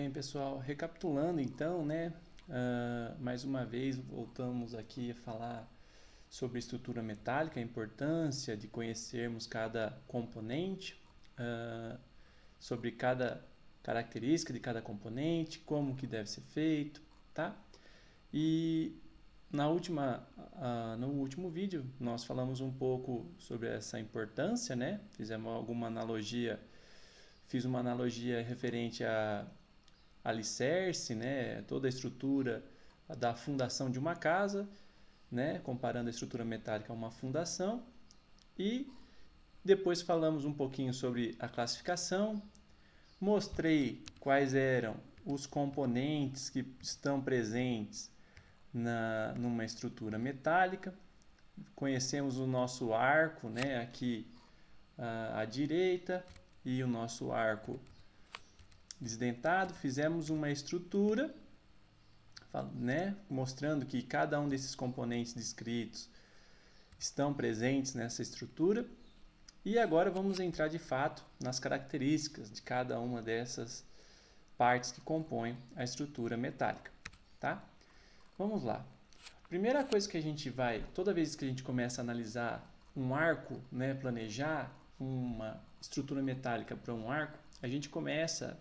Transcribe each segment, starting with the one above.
bem, pessoal. Recapitulando, então, né? Mais uma vez, voltamos aqui a falar sobre estrutura metálica, a importância de conhecermos cada componente, sobre cada característica de cada componente, como que deve ser feito, tá? E no último vídeo, nós falamos um pouco sobre essa importância, né? Fiz uma analogia referente a alicerce, né, toda a estrutura da fundação de uma casa, né, comparando a estrutura metálica a uma fundação. E depois falamos um pouquinho sobre a classificação, mostrei quais eram os componentes que estão presentes numa estrutura metálica, conhecemos o nosso arco, né, aqui à direita, e o nosso arco desdentado, fizemos uma estrutura, né, mostrando que cada um desses componentes descritos estão presentes nessa estrutura. E agora vamos entrar de fato nas características de cada uma dessas partes que compõem a estrutura metálica, tá? Vamos lá. Primeira coisa que a gente vai, toda vez que a gente começa a analisar um arco, né, planejar uma estrutura metálica para um arco, a gente começa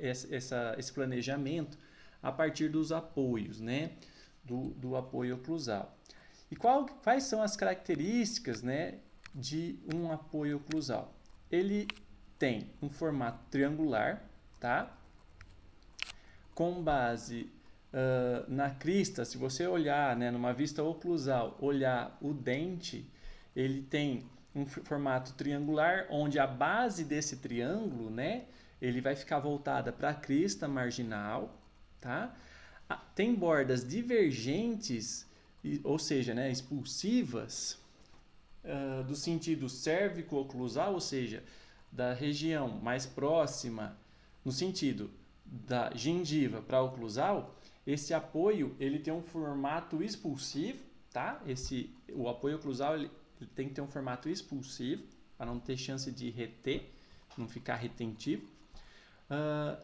esse planejamento a partir dos apoios, né, do apoio oclusal. E quais são as características, né, de um apoio oclusal? Ele tem um formato triangular, tá? Com base na crista, se você olhar, né, numa vista oclusal, olhar o dente, ele tem um formato triangular, onde a base desse triângulo, né, ele vai ficar voltada para a crista marginal, tá? Tem bordas divergentes, ou seja, né, expulsivas, do sentido cérvico-oclusal, ou seja, da região mais próxima, no sentido da gengiva para a oclusal. Esse apoio ele tem um formato expulsivo, tá? O apoio oclusal ele tem que ter um formato expulsivo, para não ter chance de reter, não ficar retentivo.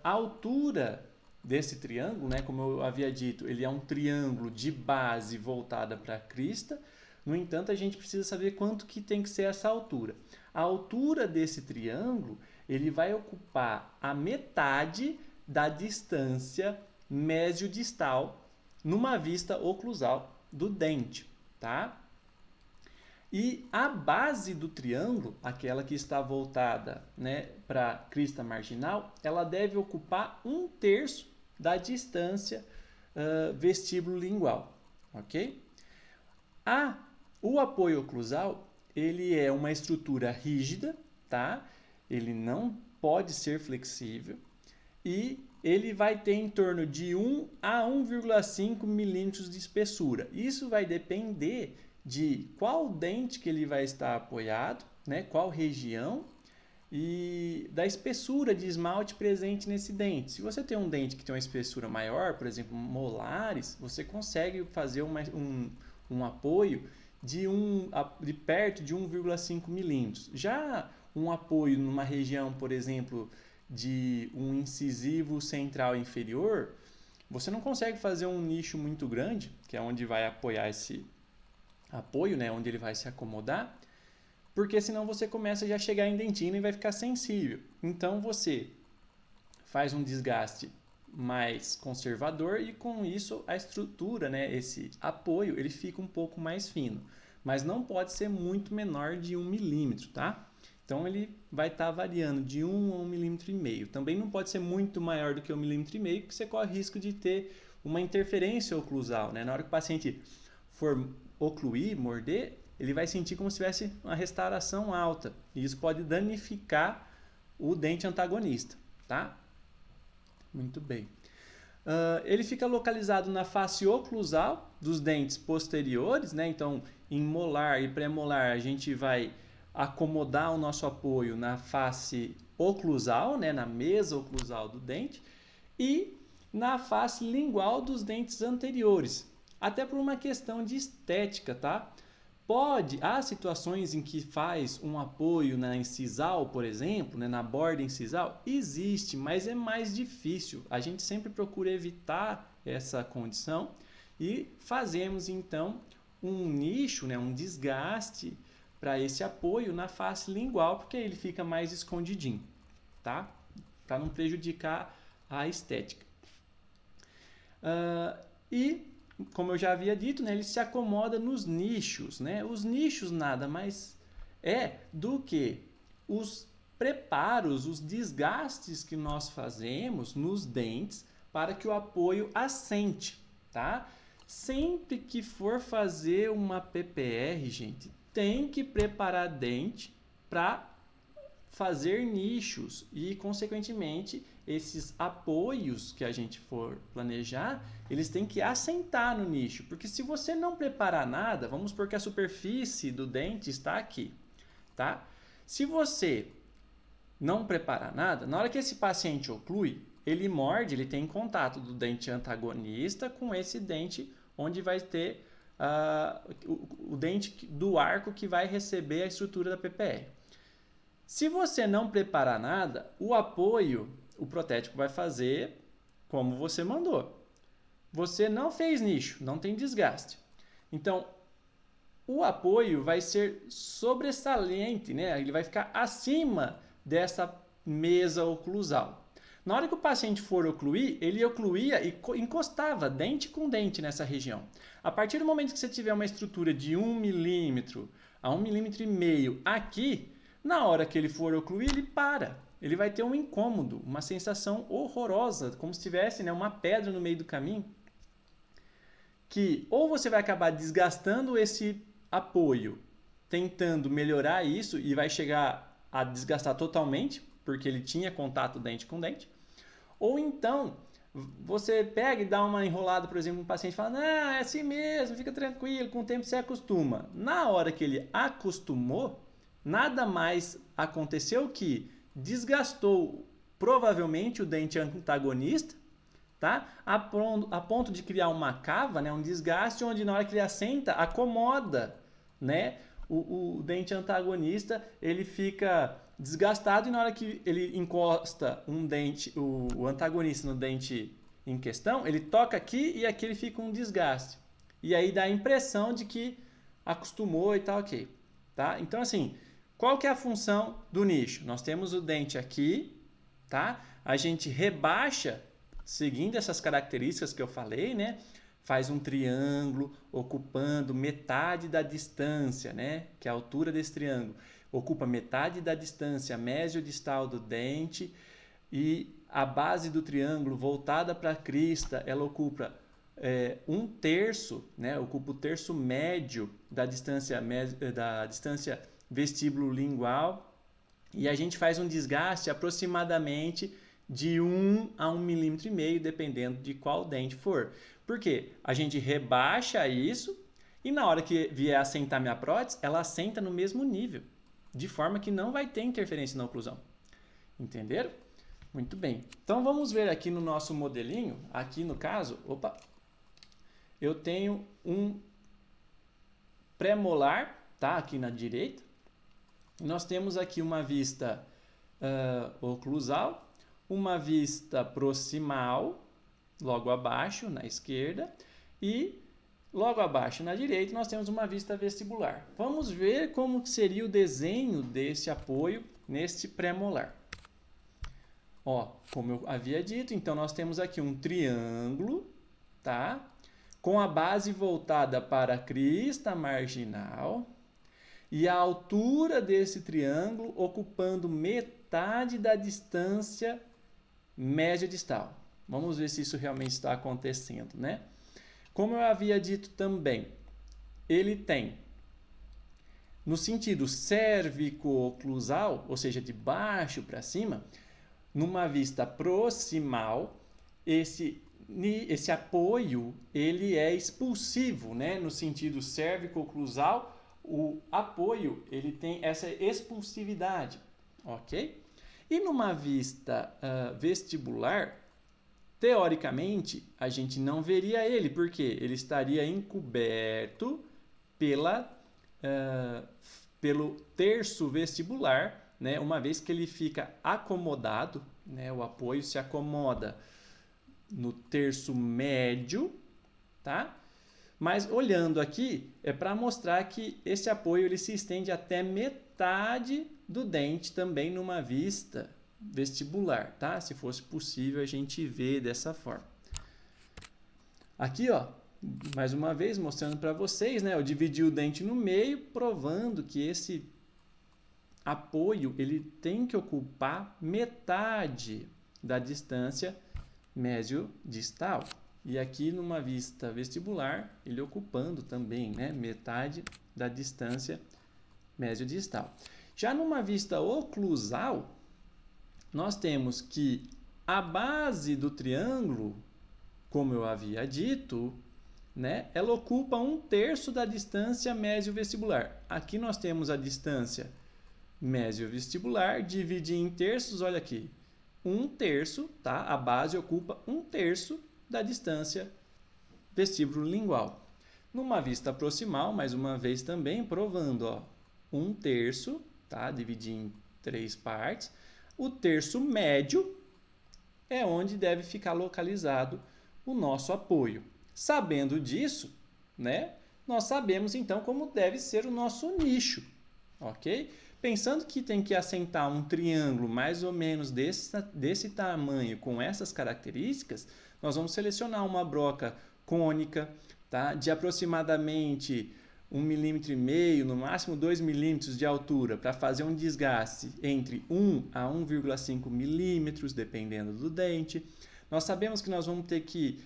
A altura desse triângulo, né, como eu havia dito, ele é um triângulo de base voltada para a crista. No entanto, a gente precisa saber quanto que tem que ser essa altura. A altura desse triângulo ele vai ocupar a metade da distância mesiodistal numa vista oclusal do dente, tá? E a base do triângulo, aquela que está voltada, né, para a crista marginal, ela deve ocupar 1/3 da distância vestíbulo-lingual, ok? O apoio oclusal, ele é uma estrutura rígida, tá? Ele não pode ser flexível e ele vai ter em torno de 1 a 1,5 milímetros de espessura. Isso vai depender de qual dente que ele vai estar apoiado, né? Qual região e da espessura de esmalte presente nesse dente. Se você tem um dente que tem uma espessura maior, por exemplo, molares, você consegue fazer um apoio de perto de 1,5 milímetros. Já um apoio numa região, por exemplo, de um incisivo central inferior, você não consegue fazer um nicho muito grande, que é onde vai apoiar esse apoio, né, onde ele vai se acomodar, porque senão você começa já a chegar em dentina e vai ficar sensível. Então você faz um desgaste mais conservador e com isso a estrutura, né, esse apoio, ele fica um pouco mais fino, mas não pode ser muito menor de 1 milímetro, tá? Então ele vai estar variando de 1 a 1,5 milímetro. Também não pode ser muito maior do que 1,5 milímetro, porque você corre risco de ter uma interferência oclusal, né? Na hora que o paciente for ocluir, morder, ele vai sentir como se tivesse uma restauração alta, e isso pode danificar o dente antagonista, tá? Muito bem. Ele fica localizado na face oclusal dos dentes posteriores, né? Então, em molar e pré-molar, a gente vai acomodar o nosso apoio na face oclusal, né? Na mesa oclusal do dente, e na face lingual dos dentes anteriores. Até por uma questão de estética, tá? Há situações em que faz um apoio na incisal, por exemplo, né, na borda incisal? Existe, mas é mais difícil. A gente sempre procura evitar essa condição e fazemos então um nicho, né, um desgaste para esse apoio na face lingual, porque ele fica mais escondidinho, tá? Para não prejudicar a estética. E, como eu já havia dito, né, ele se acomoda nos nichos. Né? Os nichos nada mais do que os preparos, os desgastes que nós fazemos nos dentes para que o apoio assente. Tá? Sempre que for fazer uma PPR, gente, tem que preparar dente para fazer nichos e, consequentemente, esses apoios que a gente for planejar, eles têm que assentar no nicho, porque se você não preparar nada, vamos supor que a superfície do dente está aqui, tá? Se você não preparar nada, na hora que esse paciente oclui, ele morde, ele tem contato do dente antagonista com esse dente onde vai ter o dente do arco que vai receber a estrutura da PPR. Se você não preparar nada, o apoio, o protético vai fazer como você mandou. Você não fez nicho, não tem desgaste. Então, o apoio vai ser sobressalente, né? Ele vai ficar acima dessa mesa oclusal. Na hora que o paciente for ocluir, ele ocluía e encostava dente com dente nessa região. A partir do momento que você tiver uma estrutura de 1 milímetro a 1,5 mm aqui, na hora que ele for ocluir, ele para. Ele vai ter um incômodo, uma sensação horrorosa, como se tivesse, né, uma pedra no meio do caminho. Que ou você vai acabar desgastando esse apoio, tentando melhorar isso e vai chegar a desgastar totalmente, porque ele tinha contato dente com dente. Ou então, você pega e dá uma enrolada, por exemplo, um paciente fala, não, é assim mesmo, fica tranquilo, com o tempo você acostuma. Na hora que ele acostumou, nada mais aconteceu que desgastou provavelmente o dente antagonista, tá? A ponto de criar uma cava, né? Um desgaste onde na hora que ele assenta, acomoda, né? O dente antagonista, ele fica desgastado e na hora que ele encosta o antagonista no dente em questão, ele toca aqui e aqui ele fica um desgaste. E aí dá a impressão de que acostumou e tá ok. Tá? Então, assim, qual que é a função do nicho? Nós temos o dente aqui, tá? A gente rebaixa, seguindo essas características que eu falei, né? Faz um triângulo ocupando metade da distância, né? Que é a altura desse triângulo. Ocupa metade da distância mesiodistal do dente e a base do triângulo voltada para a crista, ela ocupa 1/3, né? Ocupa o terço médio da distância vestíbulo-lingual e a gente faz um desgaste aproximadamente de 1 a 1,5 mm, dependendo de qual dente for. Por quê? A gente rebaixa isso e na hora que vier assentar minha prótese, ela assenta no mesmo nível, de forma que não vai ter interferência na oclusão. Entenderam? Muito bem. Então vamos ver aqui no nosso modelinho, aqui no caso, eu tenho um pré-molar, tá? Aqui na direita. Nós temos aqui uma vista oclusal, uma vista proximal, logo abaixo, na esquerda, e logo abaixo, na direita, nós temos uma vista vestibular. Vamos ver como seria o desenho desse apoio neste pré-molar. Como eu havia dito, então nós temos aqui um triângulo, tá? Com a base voltada para a crista marginal e a altura desse triângulo ocupando metade da distância mesiodistal. Vamos ver se isso realmente está acontecendo, né? Como eu havia dito também, ele tem, no sentido cérvico-oclusal, ou seja, de baixo para cima, numa vista proximal, esse apoio ele é expulsivo, né? No sentido cérvico-oclusal, o apoio ele tem essa expulsividade, ok? E numa vista vestibular, teoricamente, a gente não veria ele, porque ele estaria encoberto pela pelo terço vestibular, né, uma vez que ele fica acomodado, né, o apoio se acomoda no terço médio, tá? Mas olhando aqui, é para mostrar que esse apoio ele se estende até metade do dente também numa vista vestibular, tá? Se fosse possível a gente ver dessa forma. Aqui, ó, mais uma vez mostrando para vocês, né? Eu dividi o dente no meio, provando que esse apoio ele tem que ocupar metade da distância mesiodistal. E aqui numa vista vestibular, ele ocupando também, né, metade da distância mesiodistal. Já numa vista oclusal, nós temos que a base do triângulo, como eu havia dito, né, ela ocupa 1/3 da distância mesiovestibular. Aqui nós temos a distância mesiovestibular, dividir em terços, olha aqui, 1/3, tá? A base ocupa 1/3 da distância vestíbulo-lingual. Numa vista proximal, mais uma vez também provando, ó, 1/3, tá? Dividir em 3 partes. O terço médio é onde deve ficar localizado o nosso apoio. Sabendo disso, né, nós sabemos então como deve ser o nosso nicho, ok? Pensando que tem que assentar um triângulo mais ou menos desse tamanho, com essas características, nós vamos selecionar uma broca cônica, tá, de aproximadamente 1,5 mm, no máximo 2 mm de altura, para fazer um desgaste entre 1 a 1,5 mm, dependendo do dente. Nós sabemos que nós vamos ter que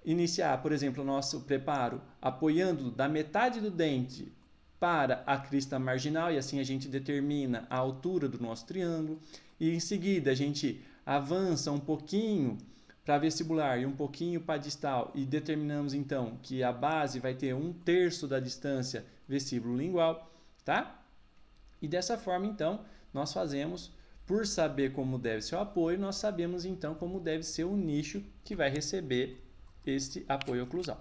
iniciar, por exemplo, o nosso preparo apoiando da metade do dente para a crista marginal, e assim a gente determina a altura do nosso triângulo. E em seguida a gente avança um pouquinho para vestibular e um pouquinho para distal, e determinamos então que a base vai ter 1/3 da distância vestíbulo-lingual, tá? E dessa forma então nós fazemos, por saber como deve ser o apoio, nós sabemos então como deve ser o nicho que vai receber este apoio oclusal.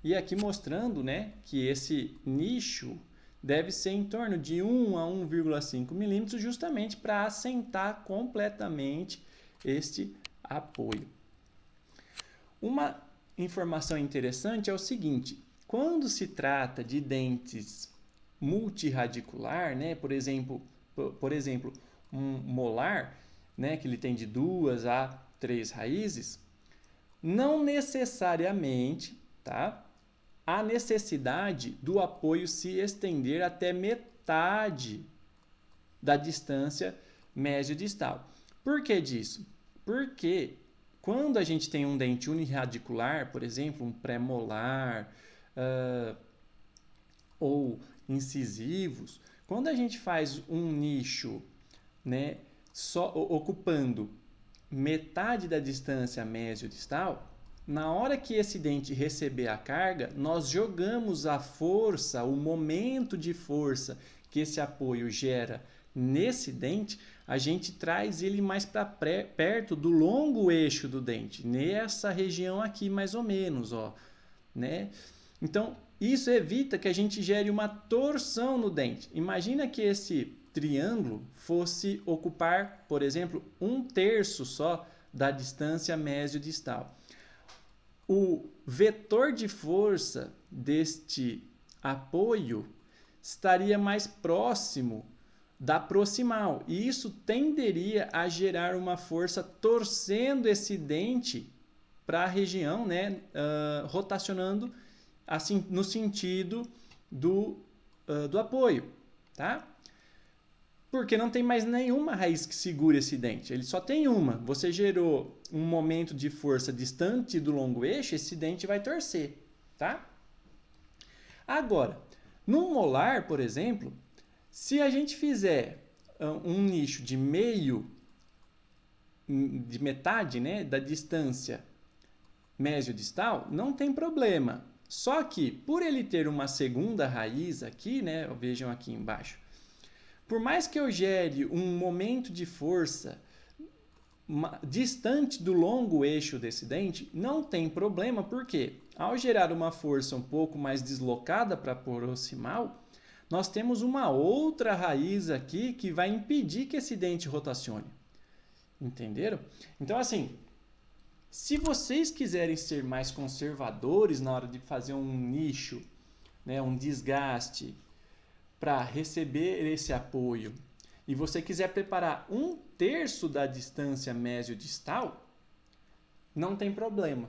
E aqui mostrando, né, que esse nicho deve ser em torno de 1 a 1,5 mm, justamente para assentar completamente este apoio. Uma informação interessante é o seguinte: quando se trata de dentes multiradicular, né, por exemplo, um molar, né, que ele tem de 2 a 3 raízes, não necessariamente, tá, há necessidade do apoio se estender até metade da distância mesiodistal. Por que disso? Porque quando a gente tem um dente uniradicular, por exemplo, um pré-molar ou incisivos, quando a gente faz um nicho, né, só ocupando metade da distância mesiodistal, na hora que esse dente receber a carga, nós jogamos a força, o momento de força que esse apoio gera nesse dente, a gente traz ele mais para perto do longo eixo do dente, nessa região aqui mais ou menos, ó, né? Então, isso evita que a gente gere uma torção no dente. Imagina que esse triângulo fosse ocupar, por exemplo, 1/3 só da distância mesiodistal. O vetor de força deste apoio estaria mais próximo da proximal, e isso tenderia a gerar uma força torcendo esse dente para a região, né, rotacionando assim no sentido do apoio, tá? Porque não tem mais nenhuma raiz que segure esse dente, ele só tem uma. Você gerou um momento de força distante do longo eixo, esse dente vai torcer, tá? Agora, no molar, por exemplo, se a gente fizer um nicho de metade, né, da distância mesiodistal, não tem problema. Só que, por ele ter uma segunda raiz aqui, né, vejam aqui embaixo, por mais que eu gere um momento de força distante do longo eixo desse dente, não tem problema, porque ao gerar uma força um pouco mais deslocada para proximal, nós temos uma outra raiz aqui que vai impedir que esse dente rotacione. Entenderam? Então, assim, se vocês quiserem ser mais conservadores na hora de fazer um nicho, né, um desgaste, para receber esse apoio, e você quiser preparar 1/3 da distância mesiodistal, não tem problema.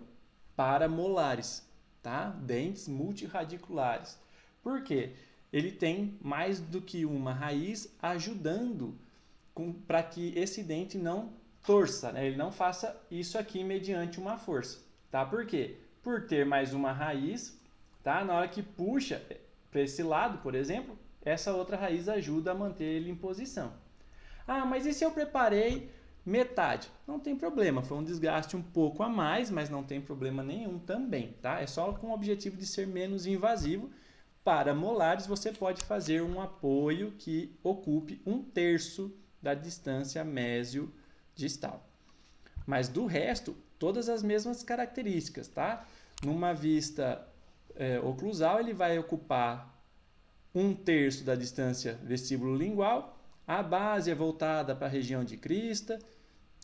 Para molares, tá? Dentes multirradiculares. Por quê? Ele tem mais do que uma raiz ajudando para que esse dente não torça, né? Ele não faça isso aqui mediante uma força, tá? Por quê? Por ter mais uma raiz, tá? Na hora que puxa para esse lado, por exemplo, essa outra raiz ajuda a manter ele em posição. Ah, mas e se eu preparei metade? Não tem problema, foi um desgaste um pouco a mais, mas não tem problema nenhum também, tá? É só com o objetivo de ser menos invasivo. Para molares, você pode fazer um apoio que ocupe 1/3 da distância mesiodistal. Mas do resto, todas as mesmas características, tá? Numa vista oclusal, ele vai ocupar 1/3 da distância vestíbulo-lingual, a base é voltada para a região de crista,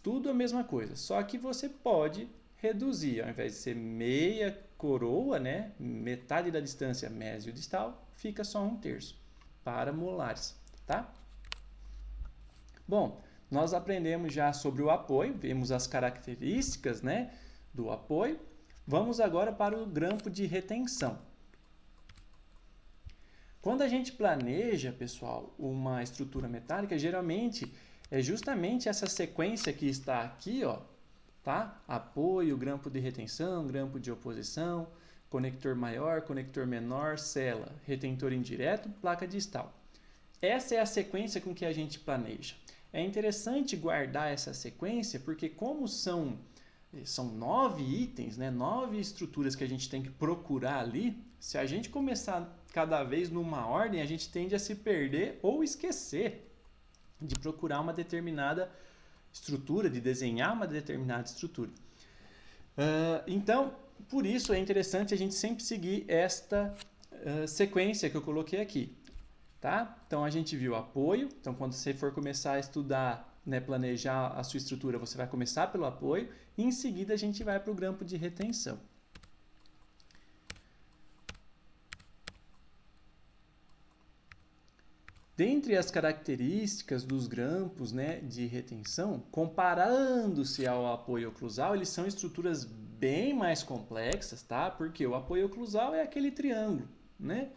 tudo a mesma coisa, só que você pode reduzir, ao invés de ser meia coroa, né, metade da distância mesiodistal, fica só 1/3 para molares, tá? Bom, nós aprendemos já sobre o apoio, vimos as características, né, do apoio. Vamos agora para o grampo de retenção. Quando a gente planeja, pessoal, uma estrutura metálica, geralmente é justamente essa sequência que está aqui, ó, tá? Apoio, grampo de retenção, grampo de oposição, conector maior, conector menor, cela, retentor indireto, placa distal. Essa é a sequência com que a gente planeja. É interessante guardar essa sequência porque como são 9 itens, né, 9 estruturas que a gente tem que procurar ali, se a gente começar cada vez numa ordem, a gente tende a se perder ou esquecer de procurar uma determinada estrutura, de desenhar uma determinada estrutura. Então, por isso é interessante a gente sempre seguir esta sequência que eu coloquei aqui. Tá? Então, a gente viu apoio. Então, quando você for começar a estudar, né, planejar a sua estrutura, você vai começar pelo apoio e em seguida a gente vai para o grampo de retenção. Dentre as características dos grampos, né, de retenção, comparando-se ao apoio oclusal, eles são estruturas bem mais complexas, tá? Porque o apoio oclusal é aquele triângulo, né?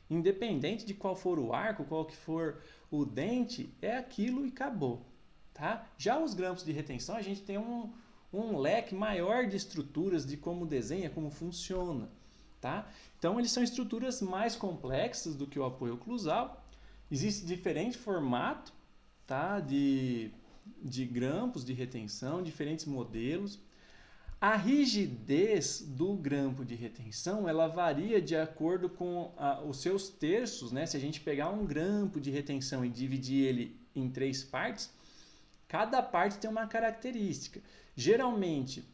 Independente de qual for o arco, qual que for o dente, é aquilo e acabou, tá? Já os grampos de retenção, a gente tem um leque maior de estruturas, de como desenha, como funciona, tá? Então, eles são estruturas mais complexas do que o apoio oclusal. Existe diferente formato, tá? de grampos de retenção, diferentes modelos. A rigidez do grampo de retenção, ela varia de acordo com os seus terços, né? Se a gente pegar um grampo de retenção e dividir ele em 3 partes, cada parte tem uma característica. Geralmente,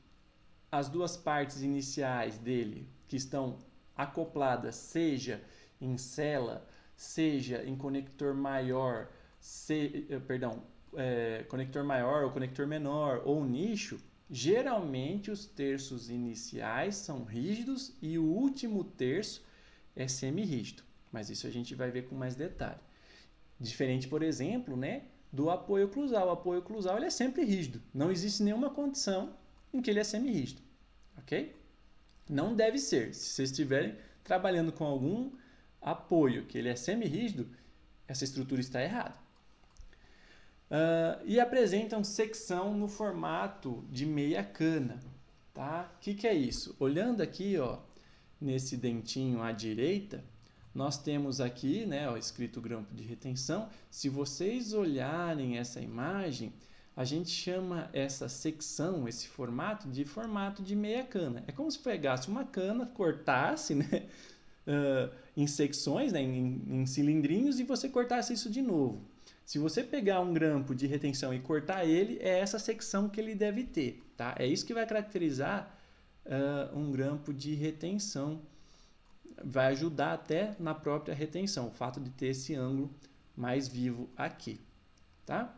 as 2 partes iniciais dele, que estão acopladas, seja em cela, seja em conector maior, conector maior ou conector menor ou nicho, geralmente os terços iniciais são rígidos e o último terço é semi-rígido, mas isso a gente vai ver com mais detalhe. Diferente, por exemplo, né, do apoio oclusal. O apoio oclusal ele é sempre rígido, não existe nenhuma condição em que ele é semi-rígido, ok? Não deve ser. Se vocês estiverem trabalhando com algum apoio que ele é semi-rígido, essa estrutura está errada. E apresentam secção no formato de meia cana. Tá? O que é isso? Olhando aqui, ó, nesse dentinho à direita, nós temos aqui, né, ó, escrito grampo de retenção. Se vocês olharem essa imagem, a gente chama essa secção, esse formato de meia cana. É como se pegasse uma cana, cortasse, né, em secções, né, em cilindrinhos, e você cortasse isso de novo. Se você pegar um grampo de retenção e cortar ele, é essa secção que ele deve ter, tá? É isso que vai caracterizar um grampo de retenção. Vai ajudar até na própria retenção, o fato de ter esse ângulo mais vivo aqui, tá?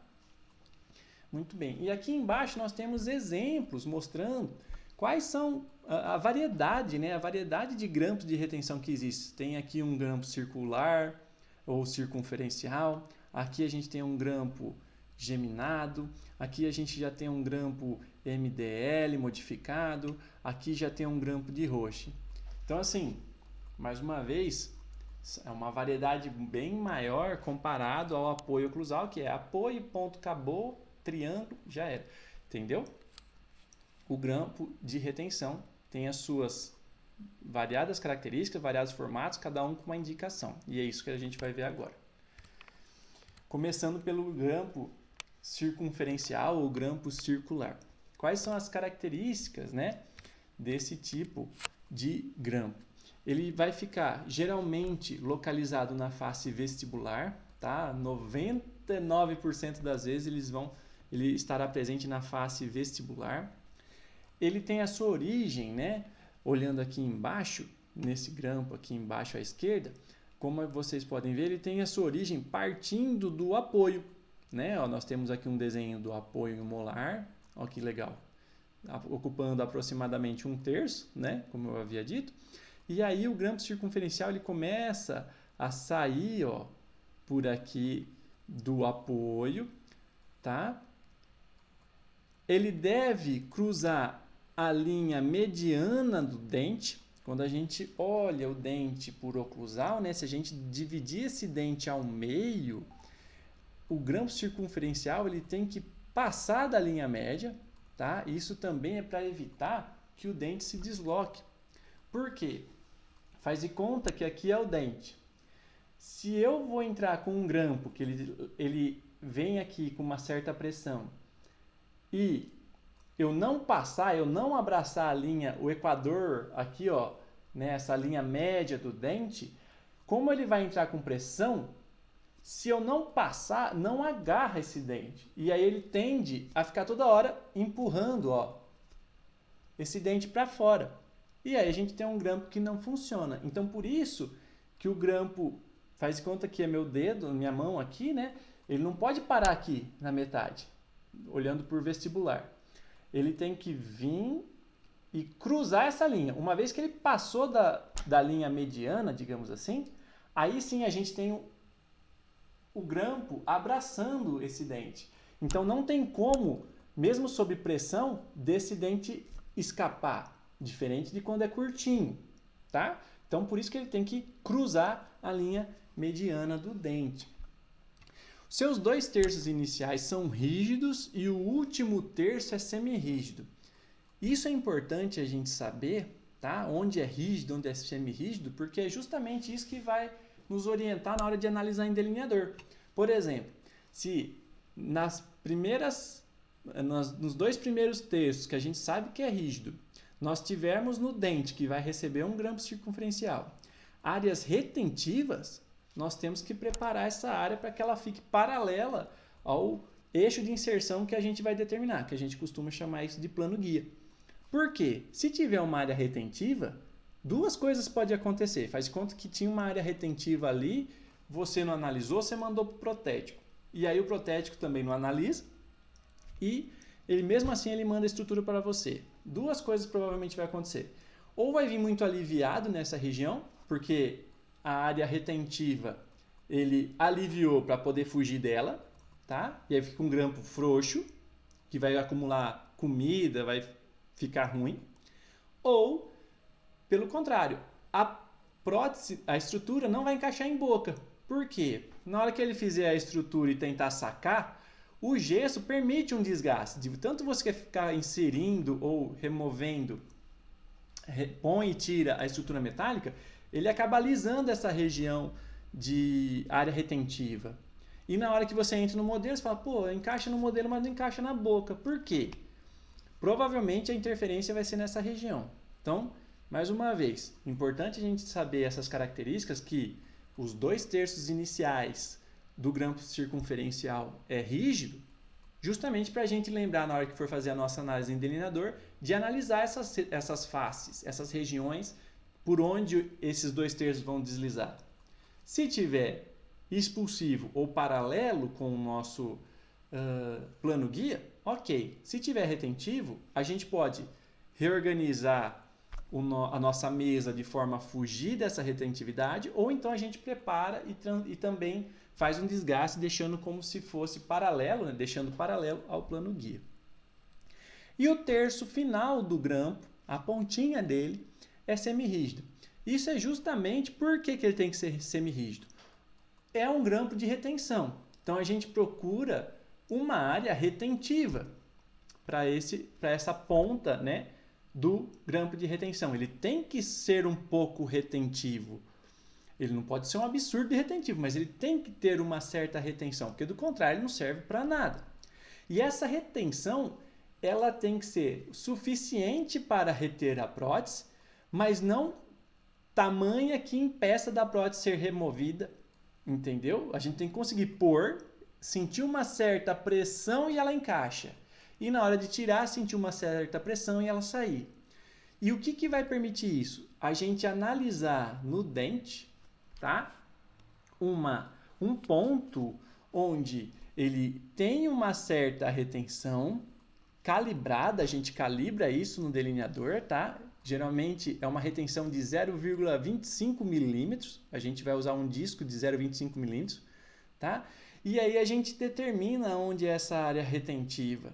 Muito bem. E aqui embaixo nós temos exemplos mostrando quais são a variedade, né? A variedade de grampos de retenção que existe. Tem aqui um grampo circular ou circunferencial. Aqui a gente tem um grampo geminado. Aqui a gente já tem um grampo MDL modificado. Aqui já tem um grampo de Roche. Então, assim, mais uma vez, é uma variedade bem maior comparado ao apoio oclusal, que é apoio, ponto, acabou, triângulo, já era. Entendeu? O grampo de retenção tem as suas variadas características, variados formatos, cada um com uma indicação. E é isso que a gente vai ver agora. Começando pelo grampo circunferencial ou grampo circular. Quais são as características, né, desse tipo de grampo? Ele vai ficar geralmente localizado na face vestibular, tá? 99% das vezes ele estará presente na face vestibular. Ele tem a sua origem, né? Olhando aqui embaixo, nesse grampo aqui embaixo à esquerda, como vocês podem ver, ele tem a sua origem partindo do apoio, né? Ó, nós temos aqui um desenho do apoio molar, ó que legal, ocupando aproximadamente 1/3, né? Como eu havia dito. E aí o grampo circunferencial ele começa a sair, ó, por aqui do apoio, tá? Ele deve cruzar a linha mediana do dente. Quando a gente olha o dente por oclusal, né, se a gente dividir esse dente ao meio, o grampo circunferencial ele tem que passar da linha média, tá? Isso também é para evitar que o dente se desloque. Por quê? Faz de conta que aqui é o dente. Se eu vou entrar com um grampo que ele vem aqui com uma certa pressão e eu não passar, eu não abraçar a linha, o equador aqui, ó, né, essa linha média do dente, como ele vai entrar com pressão, se eu não passar, não agarra esse dente. E aí ele tende a ficar toda hora empurrando, ó, esse dente para fora. E aí a gente tem um grampo que não funciona. Então, por isso que o grampo, faz de conta que é meu dedo, minha mão aqui, né? Ele não pode parar aqui na metade, olhando por vestibular. Ele tem que vir e cruzar essa linha. Uma vez que ele passou da linha mediana, digamos assim, aí sim a gente tem o grampo abraçando esse dente. Então não tem como, mesmo sob pressão, desse dente escapar, diferente de quando é curtinho, tá? Então por isso que ele tem que cruzar a linha mediana do dente. Seus 2/3 iniciais são rígidos e o último terço é semirrígido. Isso é importante a gente saber, tá? Onde é rígido, onde é semirrígido, porque é justamente isso que vai nos orientar na hora de analisar em delineador. Por exemplo, se nos 2 primeiros terços que a gente sabe que é rígido, nós tivermos no dente que vai receber um grampo circunferencial, áreas retentivas, nós temos que preparar essa área para que ela fique paralela ao eixo de inserção que a gente vai determinar, que a gente costuma chamar isso de plano guia. Por quê? Se tiver uma área retentiva, duas coisas podem acontecer. Faz de conta que tinha uma área retentiva ali, você não analisou, você mandou para o protético. E aí o protético também não analisa e ele mesmo assim ele manda a estrutura para você. Duas coisas provavelmente vai acontecer. Ou vai vir muito aliviado nessa região, porque a área retentiva ele aliviou para poder fugir dela, tá? E aí fica um grampo frouxo, que vai acumular comida, vai ficar ruim. Ou, pelo contrário, a prótese, a estrutura não vai encaixar em boca. Por quê? Na hora que ele fizer a estrutura e tentar sacar, o gesso permite um desgaste. De tanto você quer ficar inserindo ou removendo, põe e tira a estrutura metálica, ele acaba alisando essa região de área retentiva. E na hora que você entra no modelo, você fala, pô, encaixa no modelo, mas não encaixa na boca. Por quê? Provavelmente a interferência vai ser nessa região. Então, mais uma vez, importante a gente saber essas características que os 2/3 iniciais do grampo circunferencial é rígido, justamente para a gente lembrar, na hora que for fazer a nossa análise em delineador, de analisar essas faces, essas regiões por onde esses 2/3 vão deslizar. Se tiver expulsivo ou paralelo com o nosso plano guia, ok. Se tiver retentivo, a gente pode reorganizar a nossa mesa de forma a fugir dessa retentividade, ou então a gente prepara e também faz um desgaste, deixando como se fosse paralelo, né? Deixando paralelo ao plano guia. E o terço final do grampo, a pontinha dele, é semirrígido. Isso é justamente por que ele tem que ser semirrígido. É um grampo de retenção. Então a gente procura uma área retentiva para essa ponta, né, do grampo de retenção. Ele tem que ser um pouco retentivo. Ele não pode ser um absurdo de retentivo, mas ele tem que ter uma certa retenção, porque do contrário ele não serve para nada. E essa retenção, ela tem que ser suficiente para reter a prótese, mas não tamanha que impeça da prótese ser removida, entendeu? A gente tem que conseguir pôr, sentir uma certa pressão e ela encaixa. E na hora de tirar, sentir uma certa pressão e ela sair. E o que vai permitir isso? A gente analisar no dente, tá? Um ponto onde ele tem uma certa retenção calibrada, a gente calibra isso no delineador, tá? Geralmente é uma retenção de 0,25 milímetros, a gente vai usar um disco de 0,25 milímetros, tá? E aí a gente determina onde é essa área retentiva,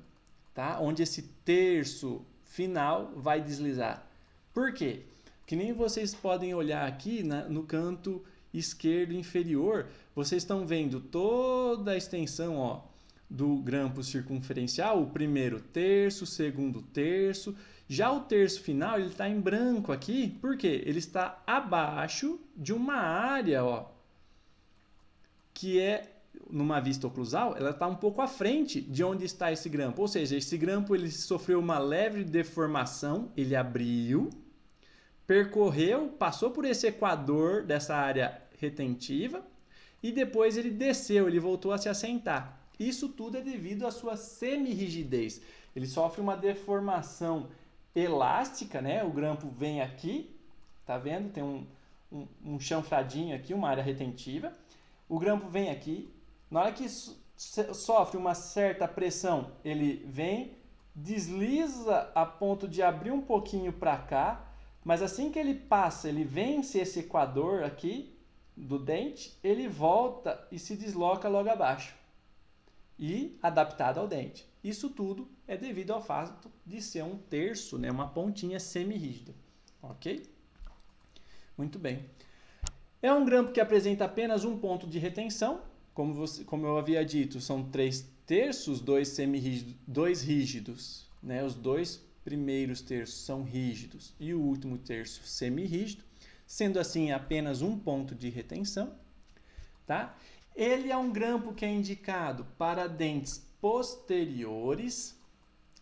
tá? Onde esse terço final vai deslizar. Por quê? Que nem vocês podem olhar aqui no canto esquerdo inferior, vocês estão vendo toda a extensão, ó, do grampo circunferencial, o primeiro terço, o segundo terço. Já o terço final, ele está em branco aqui, por quê? Ele está abaixo de uma área, ó, que é, numa vista oclusal, ela está um pouco à frente de onde está esse grampo. Ou seja, esse grampo ele sofreu uma leve deformação, ele abriu, percorreu, passou por esse equador dessa área retentiva e depois ele desceu, ele voltou a se assentar. Isso tudo é devido à sua semirrigidez. Ele sofre uma deformação elástica, né? O grampo vem aqui, tá vendo? Tem um chanfradinho aqui, uma área retentiva. O grampo vem aqui. Na hora que sofre uma certa pressão, ele vem, desliza a ponto de abrir um pouquinho para cá, mas assim que ele passa, ele vence esse equador aqui do dente, ele volta e se desloca logo abaixo. E adaptado ao dente. Isso tudo é devido ao fato de ser um terço, né, uma pontinha semirrígida. Ok? Muito bem. É um grampo que apresenta apenas um ponto de retenção. Como eu havia dito, são 3/3, 2 semirrígidos, 2 rígidos. Né? Os 2 primeiros terços são rígidos e o último terço semirrígido. Sendo assim, apenas um ponto de retenção. Tá? Ele é um grampo que é indicado para dentes posteriores,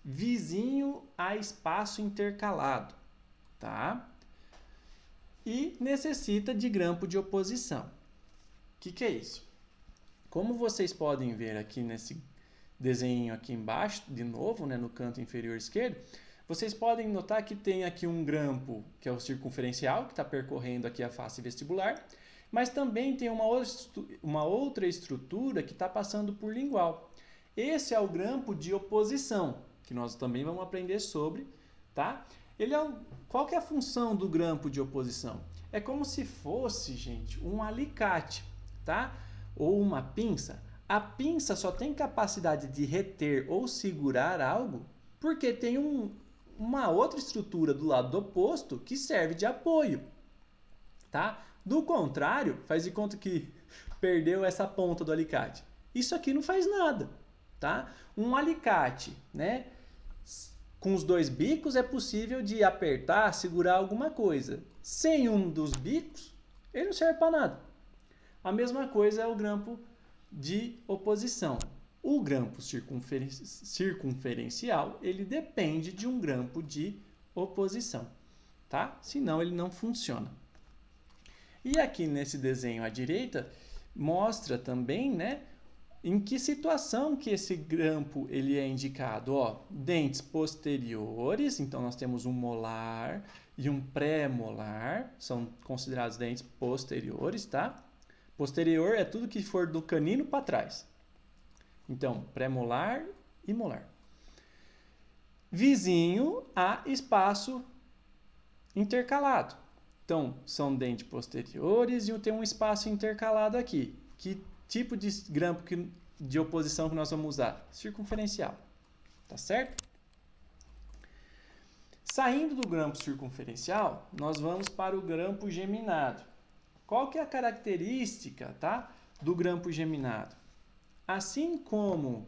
vizinho a espaço intercalado, tá? E necessita de grampo de oposição. O que é isso? Como vocês podem ver aqui nesse desenho aqui embaixo, de novo, né, no canto inferior esquerdo, vocês podem notar que tem aqui um grampo que é o circunferencial, que está percorrendo aqui a face vestibular, mas também tem uma outra estrutura que está passando por lingual. Esse é o grampo de oposição, que nós também vamos aprender sobre, tá? Qual que é a função do grampo de oposição? É como se fosse, gente, um alicate, tá? Ou uma pinça. A pinça só tem capacidade de reter ou segurar algo porque tem uma outra estrutura do lado oposto que serve de apoio, tá? Do contrário, faz de conta que perdeu essa ponta do alicate. Isso aqui não faz nada, tá? Um alicate, né? Com os 2 bicos é possível de apertar, segurar alguma coisa. Sem um dos bicos, ele não serve para nada. A mesma coisa é o grampo de oposição. O grampo circunferencial, ele depende de um grampo de oposição, tá? Senão ele não funciona. E aqui nesse desenho à direita, mostra também, né, em que situação que esse grampo ele é indicado. Ó, dentes posteriores, então nós temos um molar e um pré-molar, são considerados dentes posteriores, tá? Posterior é tudo que for do canino para trás. Então, pré-molar e molar. Vizinho a espaço intercalado. Então, são dentes posteriores e tem um espaço intercalado aqui. Que tipo de grampo de oposição que nós vamos usar? Circunferencial. Tá certo? Saindo do grampo circunferencial, nós vamos para o grampo geminado. Qual que é a característica, tá, do grampo geminado? Assim como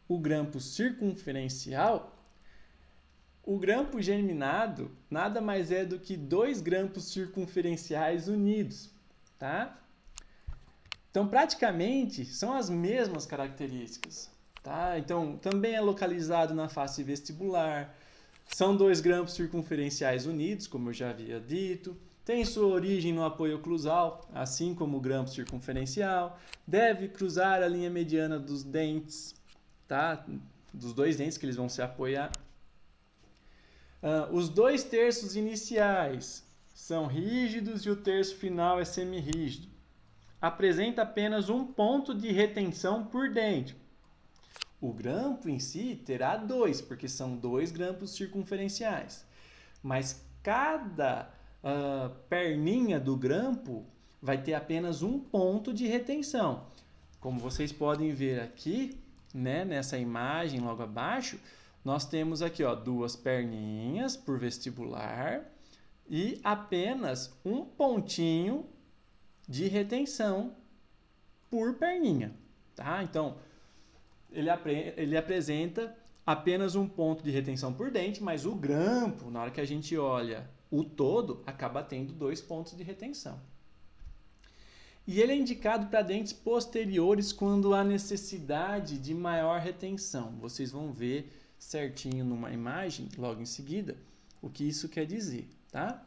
o grampo circunferencial, o grampo geminado nada mais é do que dois grampos circunferenciais unidos, tá? Então, praticamente, são as mesmas características, tá? Então, também é localizado na face vestibular, são dois grampos circunferenciais unidos, como eu já havia dito, tem sua origem no apoio oclusal, assim como o grampo circunferencial, deve cruzar a linha mediana dos dentes, tá? Dos dois dentes que eles vão se apoiar. Os 2/3 iniciais são rígidos e o terço final é semirrígido. Apresenta apenas um ponto de retenção por dente. O grampo em si terá dois, porque são dois grampos circunferenciais. Mas cada perninha do grampo vai ter apenas um ponto de retenção. Como vocês podem ver aqui, né, nessa imagem logo abaixo, nós temos aqui, ó, duas perninhas por vestibular e apenas um pontinho de retenção por perninha, tá? Então, ele apresenta apenas um ponto de retenção por dente, mas o grampo, na hora que a gente olha o todo, acaba tendo 2 pontos de retenção. E ele é indicado para dentes posteriores quando há necessidade de maior retenção. Vocês vão ver certinho numa imagem, logo em seguida, o que isso quer dizer, tá?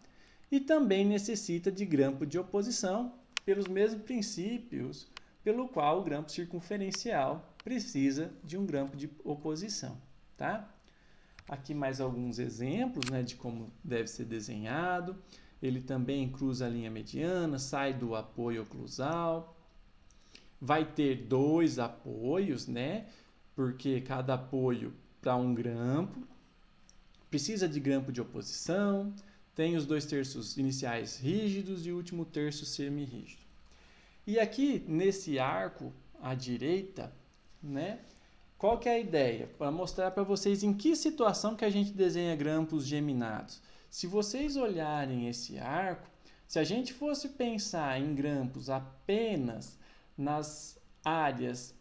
E também necessita de grampo de oposição, pelos mesmos princípios pelo qual o grampo circunferencial precisa de um grampo de oposição, tá? Aqui mais alguns exemplos, né, de como deve ser desenhado. Ele também cruza a linha mediana, sai do apoio oclusal. Vai ter 2 apoios, né? Porque cada apoio para um grampo. Precisa de grampo de oposição. Tem os 2/3 iniciais rígidos e o último terço semirrígido. E aqui, nesse arco à direita, né? Qual que é a ideia? Para mostrar para vocês em que situação que a gente desenha grampos geminados. Se vocês olharem esse arco, se a gente fosse pensar em grampos apenas nas áreas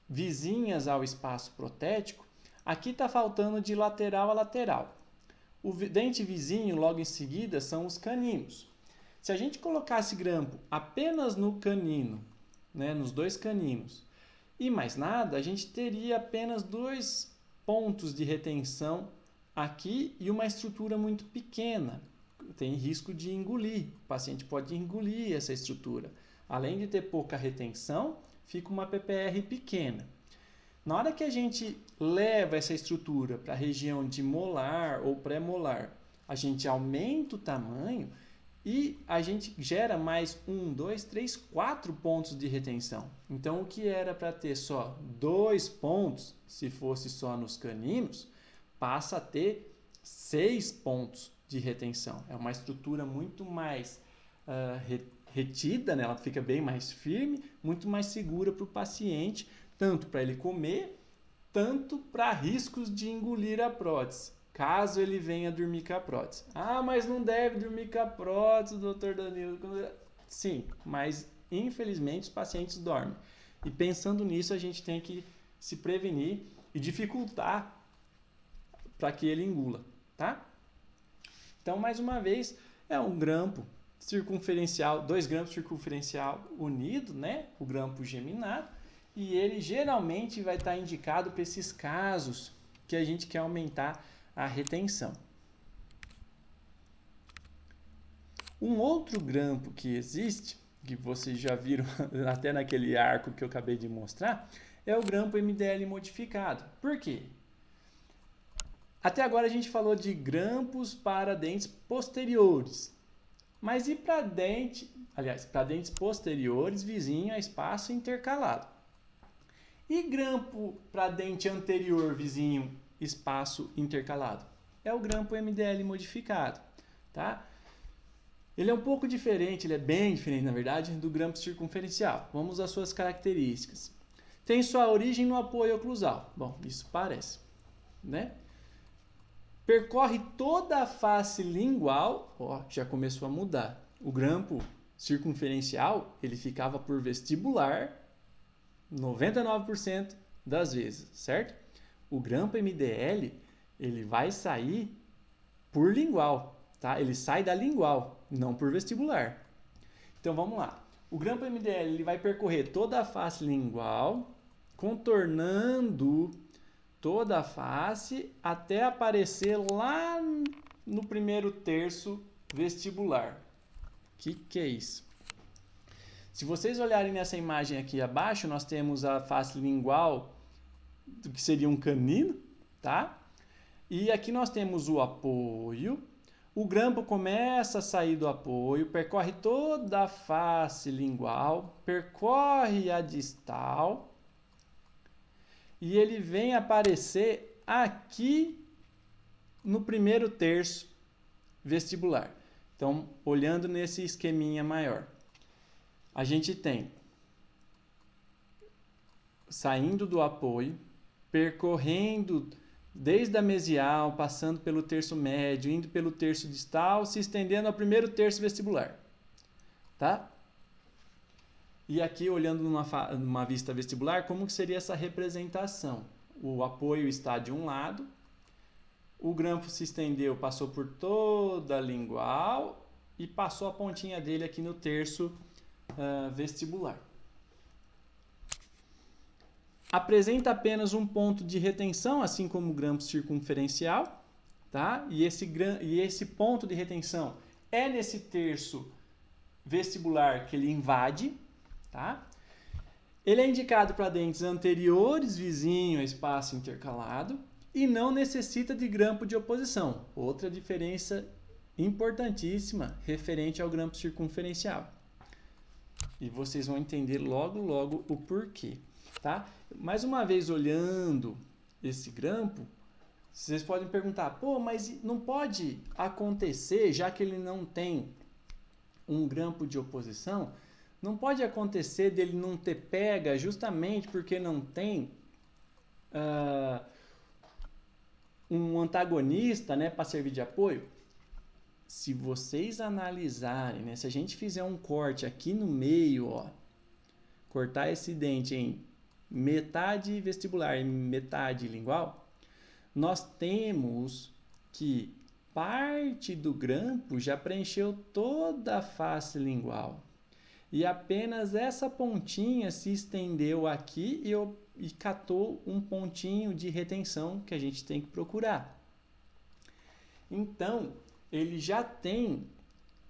vizinhas ao espaço protético, aqui está faltando de lateral a lateral. O dente vizinho, logo em seguida, são os caninos. Se a gente colocasse grampo apenas no canino, né, nos 2 caninos, e mais nada, a gente teria apenas 2 pontos de retenção aqui e uma estrutura muito pequena. Tem risco de engolir. O paciente pode engolir essa estrutura. Além de ter pouca retenção, fica uma PPR pequena. Na hora que a gente leva essa estrutura para a região de molar ou pré-molar, a gente aumenta o tamanho e a gente gera mais 1, 2, 3, 4 pontos de retenção. Então, o que era para ter só 2 pontos, se fosse só nos caninos, passa a ter 6 pontos de retenção. É uma estrutura muito mais retida, né? Ela fica bem mais firme, muito mais segura para o paciente, tanto para ele comer, tanto para riscos de engolir a prótese, caso ele venha dormir com a prótese. Ah, mas não deve dormir com a prótese, doutor Danilo. Sim, mas infelizmente os pacientes dormem. E pensando nisso, a gente tem que se prevenir e dificultar para que ele engula, tá? Então, mais uma vez, é um grampo circunferencial, 2 grampos circunferencial unido, né? O grampo geminado, e ele geralmente vai estar indicado para esses casos que a gente quer aumentar a retenção. Um outro grampo que existe, que vocês já viram até naquele arco que eu acabei de mostrar, é o grampo MDL modificado. Por quê? Até agora a gente falou de grampos para dentes posteriores. Mas e para para dentes posteriores vizinho a espaço intercalado? E grampo para dente anterior vizinho espaço intercalado? É o grampo MDL modificado, tá? Ele é um pouco diferente, ele é bem diferente, na verdade, do grampo circunferencial. Vamos às suas características. Tem sua origem no apoio oclusal. Bom, isso parece, né? Percorre toda a face lingual, ó, já começou a mudar. O grampo circunferencial, ele ficava por vestibular 99% das vezes, certo? O grampo MDL, ele vai sair por lingual, tá? Ele sai da lingual, não por vestibular. Então vamos lá. O grampo MDL, ele vai percorrer toda a face lingual, contornando toda a face até aparecer lá no primeiro terço vestibular. O que é isso? Se vocês olharem nessa imagem aqui abaixo, nós temos a face lingual, que seria um canino, tá? E aqui nós temos o apoio. O grampo começa a sair do apoio, percorre toda a face lingual, percorre a distal e ele vem aparecer aqui no primeiro terço vestibular. Então, olhando nesse esqueminha maior, a gente tem saindo do apoio, percorrendo desde a mesial, passando pelo terço médio, indo pelo terço distal, se estendendo ao primeiro terço vestibular, tá? E aqui, olhando numa vista vestibular, como que seria essa representação? O apoio está de um lado, o grampo se estendeu, passou por toda a lingual e passou a pontinha dele aqui no terço vestibular. Apresenta apenas um ponto de retenção, assim como o grampo circunferencial, tá? E esse ponto de retenção é nesse terço vestibular que ele invade, tá? Ele é indicado para dentes anteriores, vizinho a espaço intercalado, e não necessita de grampo de oposição. Outra diferença importantíssima referente ao grampo circunferencial. E vocês vão entender logo o porquê, tá? Mais uma vez, olhando esse grampo, vocês podem perguntar, pô, mas não pode acontecer, já que ele não tem um grampo de oposição, não pode acontecer dele não ter pega justamente porque não tem um antagonista, né, para servir de apoio? Se vocês analisarem, né, se a gente fizer um corte aqui no meio, ó, cortar esse dente em metade vestibular e metade lingual, nós temos que parte do grampo já preencheu toda a face lingual e apenas essa pontinha se estendeu aqui e catou um pontinho de retenção que a gente tem que procurar. Então, ele já tem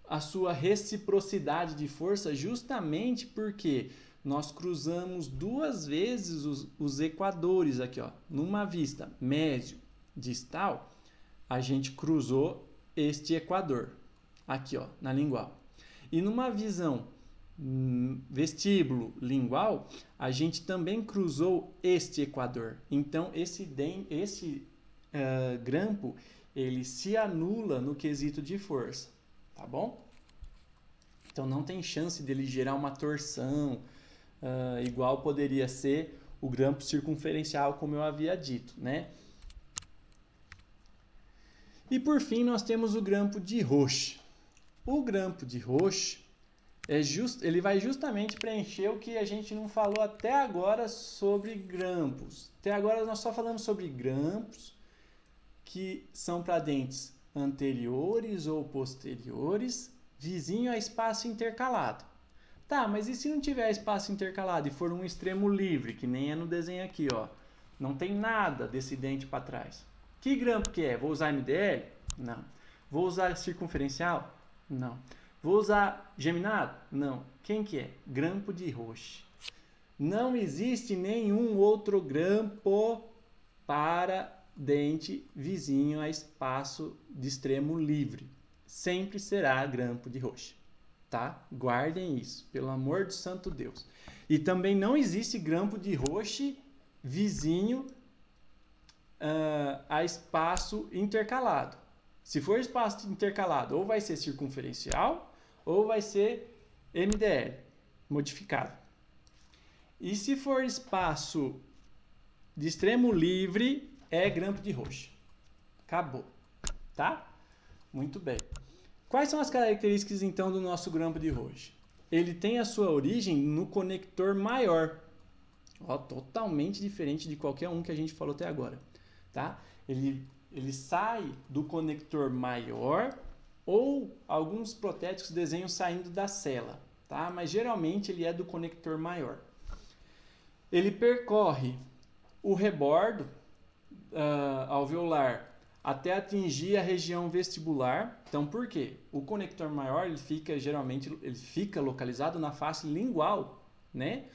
a sua reciprocidade de força justamente porque nós cruzamos duas vezes os equadores aqui, ó. Numa vista médio distal, a gente cruzou este equador aqui, ó, na lingual. E numa visão vestíbulo lingual, a gente também cruzou este equador. Então, esse grampo, ele se anula no quesito de força, tá bom? Então, não tem chance dele gerar uma torção, igual poderia ser o grampo circunferencial, como eu havia dito, né? E por fim, nós temos o grampo de Roche. O grampo de Roche, ele vai justamente preencher o que a gente não falou até agora sobre grampos. Até agora nós só falamos sobre grampos que são para dentes anteriores ou posteriores, vizinho a espaço intercalado. Tá, mas e se não tiver espaço intercalado e for um extremo livre, que nem é no desenho aqui, ó? Não tem nada desse dente para trás. Que grampo que é? Vou usar MDL? Não. Vou usar circunferencial? Não. Vou usar geminado? Não. Quem que é? Grampo de Roche. Não existe nenhum outro grampo para dente vizinho a espaço de extremo livre. Sempre será grampo de Roche. Tá? Guardem isso, pelo amor do santo Deus. E também não existe grampo de Roche vizinho a espaço intercalado. Se for espaço intercalado, ou vai ser circunferencial, ou vai ser MDL, modificado. E se for espaço de extremo livre, é grampo de Roche. Acabou. Tá? Muito bem. Quais são as características, então, do nosso grampo de Roche? Ele tem a sua origem no conector maior. Ó, totalmente diferente de qualquer um que a gente falou até agora. Tá? Ele sai do conector maior ou alguns protéticos desenham saindo da cela. Tá? Mas geralmente ele é do conector maior. Ele percorre o rebordo alveolar até atingir a região vestibular. Então, por quê? O conector maior geralmente fica localizado na face lingual, né,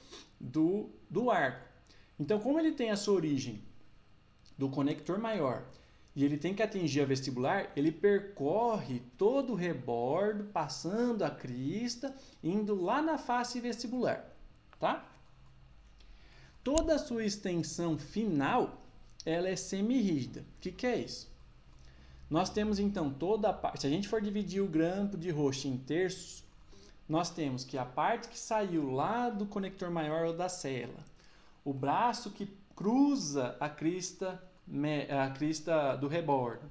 do arco. Então, como ele tem a sua origem do conector maior e ele tem que atingir a vestibular, ele percorre todo o rebordo, passando a crista, indo lá na face vestibular, tá? Toda a sua extensão final, ela é semirrígida. O que é isso? Nós temos, então, toda a parte... Se a gente for dividir o grampo de Roche em terços, nós temos que a parte que saiu lá do conector maior ou da cela, o braço que cruza a crista do rebordo,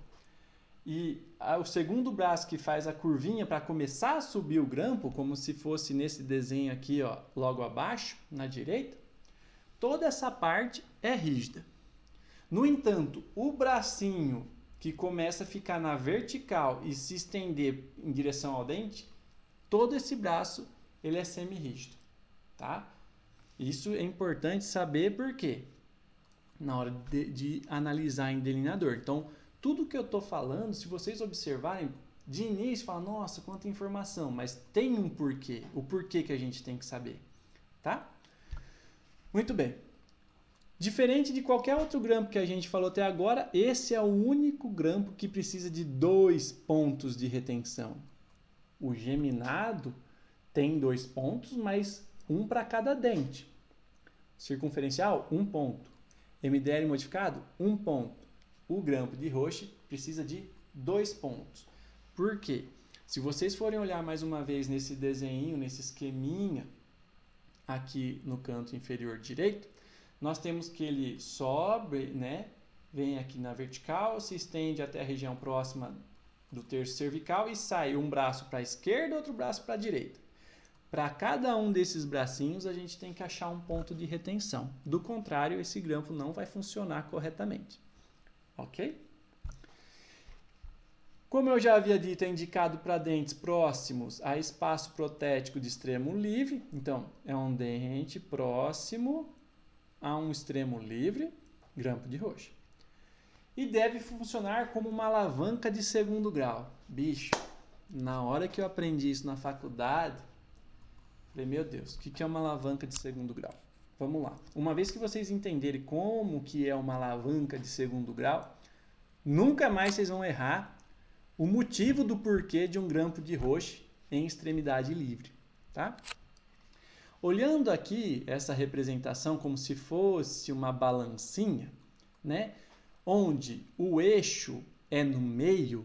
e o segundo braço que faz a curvinha para começar a subir o grampo, como se fosse nesse desenho aqui, ó, logo abaixo, na direita, toda essa parte é rígida. No entanto, o bracinho que começa a ficar na vertical e se estender em direção ao dente, todo esse braço ele é semirrígido, tá? Isso é importante saber por quê? Na hora de analisar em delineador. Então, tudo que eu estou falando, se vocês observarem, de início, falam, nossa, quanta informação, mas tem um porquê, o porquê que a gente tem que saber, tá? Muito bem. Diferente de qualquer outro grampo que a gente falou até agora, esse é o único grampo que precisa de 2 pontos de retenção. O geminado tem 2 pontos, mas um para cada dente. Circunferencial, 1 ponto. MDL modificado, 1 ponto. O grampo de Roche precisa de 2 pontos. Por quê? Se vocês forem olhar mais uma vez nesse desenho, nesse esqueminha, aqui no canto inferior direito, nós temos que ele sobe, né? Vem aqui na vertical, se estende até a região próxima do terço cervical e sai um braço para a esquerda, outro braço para a direita. Para cada um desses bracinhos, a gente tem que achar um ponto de retenção. Do contrário, esse grampo não vai funcionar corretamente. Ok? Como eu já havia dito, é indicado para dentes próximos a espaço protético de extremo livre. Então, é um dente próximo a um extremo livre, grampo de Roche. E deve funcionar como uma alavanca de segundo grau. Bicho, na hora que eu aprendi isso na faculdade, falei, meu Deus, o que é uma alavanca de segundo grau? Vamos lá. Uma vez que vocês entenderem como que é uma alavanca de segundo grau, nunca mais vocês vão errar o motivo do porquê de um grampo de Roche em extremidade livre, tá? Olhando aqui essa representação como se fosse uma balancinha, né? Onde o eixo é no meio,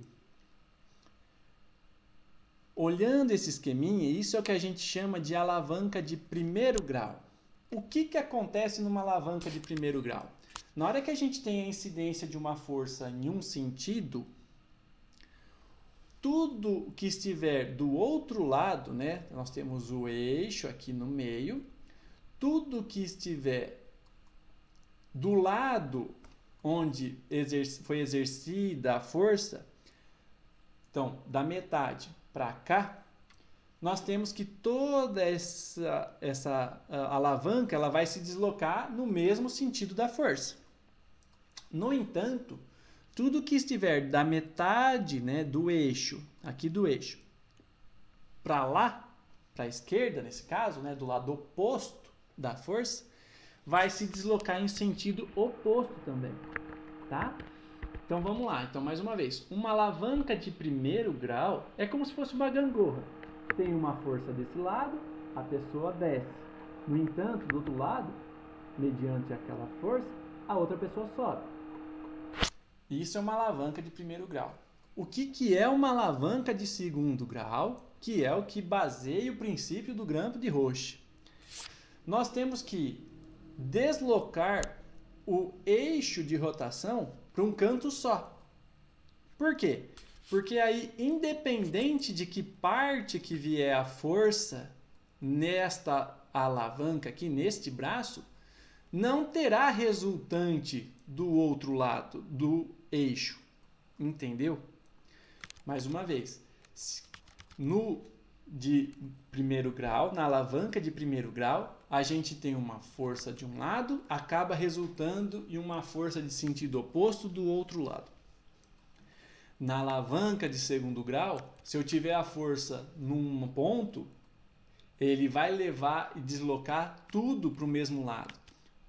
olhando esse esqueminha, isso é o que a gente chama de alavanca de primeiro grau. O que acontece numa alavanca de primeiro grau? Na hora que a gente tem a incidência de uma força em um sentido, tudo que estiver do outro lado, né? Nós temos o eixo aqui no meio, tudo que estiver do lado onde foi exercida a força, então, da metade para cá, nós temos que toda essa alavanca ela vai se deslocar no mesmo sentido da força. No entanto, tudo que estiver da metade, né, do eixo, aqui do eixo, para lá, para a esquerda nesse caso, né, do lado oposto da força, vai se deslocar em sentido oposto também, tá? Então vamos lá, então mais uma vez, uma alavanca de primeiro grau é como se fosse uma gangorra. Tem uma força desse lado, a pessoa desce. No entanto, do outro lado, mediante aquela força, a outra pessoa sobe. Isso é uma alavanca de primeiro grau. O que é uma alavanca de segundo grau? Que é o que baseia o princípio do grampo de Roche. Nós temos que deslocar o eixo de rotação para um canto só. Por quê? Porque aí, independente de que parte que vier a força nesta alavanca aqui, neste braço, não terá resultante do outro lado do eixo. Entendeu? Mais uma vez, no de primeiro grau, na alavanca de primeiro grau, a gente tem uma força de um lado, acaba resultando em uma força de sentido oposto do outro lado. Na alavanca de segundo grau, se eu tiver a força num ponto, ele vai levar e deslocar tudo para o mesmo lado,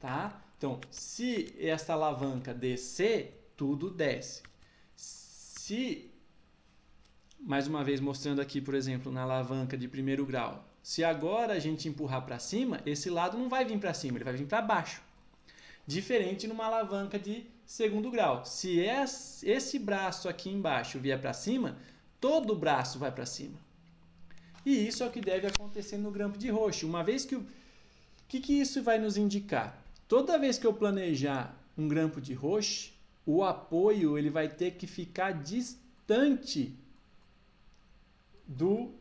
tá? Então, se esta alavanca descer, tudo desce. Se, mais uma vez mostrando aqui, por exemplo, na alavanca de primeiro grau, se agora a gente empurrar para cima, esse lado não vai vir para cima, ele vai vir para baixo. Diferente numa alavanca de segundo grau. Se esse braço aqui embaixo vier para cima, todo o braço vai para cima. E isso é o que deve acontecer no grampo de Roche. Uma vez que o que isso vai nos indicar? Toda vez que eu planejar um grampo de Roche, o apoio ele vai ter que ficar distante do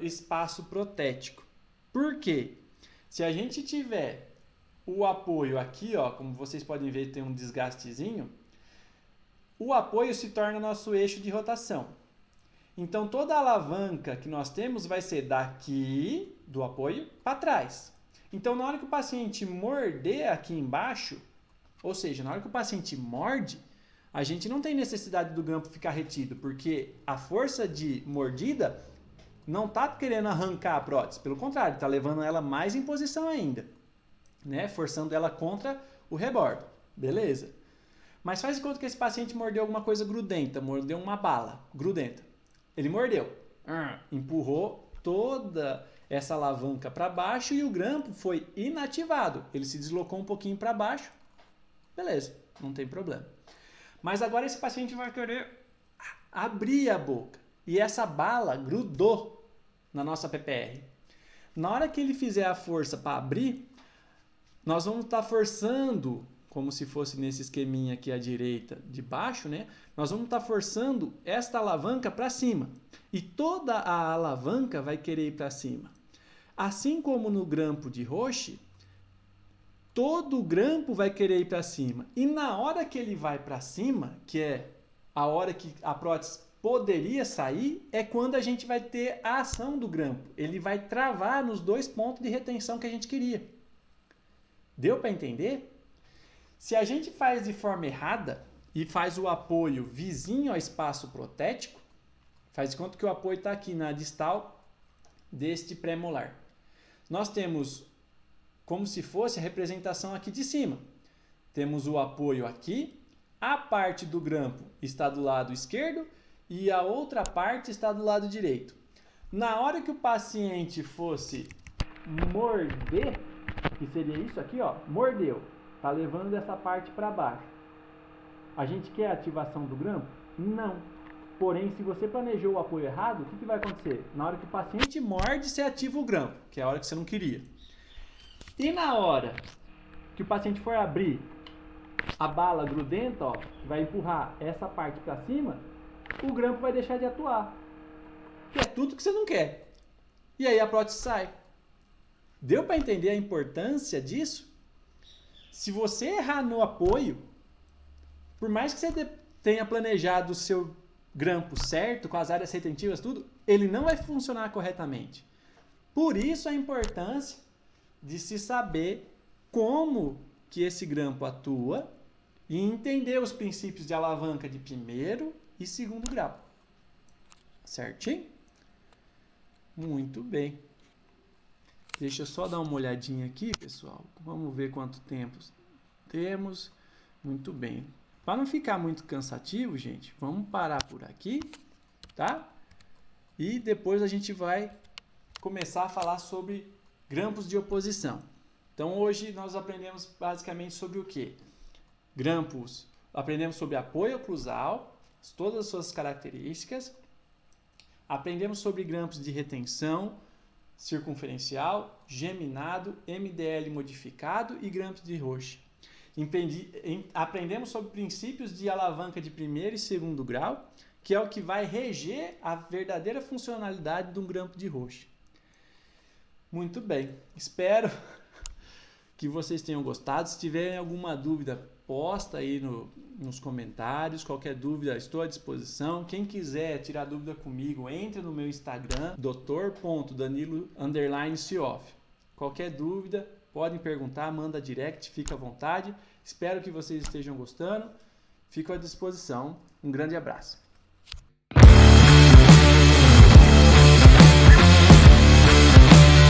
espaço protético. Por quê? Se a gente tiver o apoio aqui, ó, como vocês podem ver, tem um desgastezinho, o apoio se torna nosso eixo de rotação. Então, toda a alavanca que nós temos vai ser daqui do apoio para trás. Então, na hora que o paciente morder aqui embaixo, ou seja, na hora que o paciente morde, a gente não tem necessidade do grampo ficar retido, porque a força de mordida não está querendo arrancar a prótese, pelo contrário, está levando ela mais em posição ainda, né? Forçando ela contra o rebordo. Beleza. Mas faz de conta que esse paciente mordeu alguma coisa grudenta, mordeu uma bala grudenta. Ele mordeu, empurrou toda essa alavanca para baixo e o grampo foi inativado. Ele se deslocou um pouquinho para baixo. Beleza, não tem problema. Mas agora esse paciente vai querer abrir a boca. E essa bala grudou na nossa PPR. Na hora que ele fizer a força para abrir, nós vamos estar forçando, como se fosse nesse esqueminha aqui à direita de baixo, né? Nós vamos estar forçando esta alavanca para cima. E toda a alavanca vai querer ir para cima. Assim como no grampo de Roche, todo o grampo vai querer ir para cima. E na hora que ele vai para cima, que é a hora que a prótese poderia sair, é quando a gente vai ter a ação do grampo. Ele vai travar nos dois pontos de retenção que a gente queria. Deu para entender? Se a gente faz de forma errada e faz o apoio vizinho ao espaço protético, faz de conta que o apoio está aqui na distal deste pré-molar. Nós temos como se fosse a representação aqui de cima. Temos o apoio aqui, a parte do grampo está do lado esquerdo e a outra parte está do lado direito. Na hora que o paciente fosse morder, que seria isso aqui, ó, mordeu, está levando essa parte para baixo. A gente quer a ativação do grampo? Não. Porém, se você planejou o apoio errado, o que vai acontecer? Na hora que o paciente morde, você ativa o grampo, que é a hora que você não queria. E na hora que o paciente for abrir a bala grudenta, ó, vai empurrar essa parte para cima, o grampo vai deixar de atuar. Que é tudo que você não quer. E aí a prótese sai. Deu para entender a importância disso? Se você errar no apoio, por mais que você tenha planejado o seu grampo certo, com as áreas retentivas, tudo, ele não vai funcionar corretamente. Por isso a importância de se saber como que esse grampo atua e entender os princípios de alavanca de primeiro e segundo grau. Certinho? Muito bem. Deixa eu só dar uma olhadinha aqui, pessoal. Vamos ver quanto tempo temos. Muito bem. Para não ficar muito cansativo, gente, vamos parar por aqui, tá? E depois a gente vai começar a falar sobre grampos de oposição. Então hoje nós aprendemos basicamente sobre o quê? Grampos. Aprendemos sobre apoio oclusal, todas as suas características. Aprendemos sobre grampos de retenção circunferencial, geminado, MDL modificado e grampos de Roche. Aprendemos sobre princípios de alavanca de primeiro e segundo grau, que é o que vai reger a verdadeira funcionalidade de um grampo de Roche. Muito bem, espero que vocês tenham gostado. Se tiverem alguma dúvida, posta aí nos comentários. Qualquer dúvida, estou à disposição. Quem quiser tirar dúvida comigo, entre no meu Instagram, dr.danilo_Sioff. Qualquer dúvida, podem perguntar, manda direct, fica à vontade. Espero que vocês estejam gostando. Fico à disposição. Um grande abraço.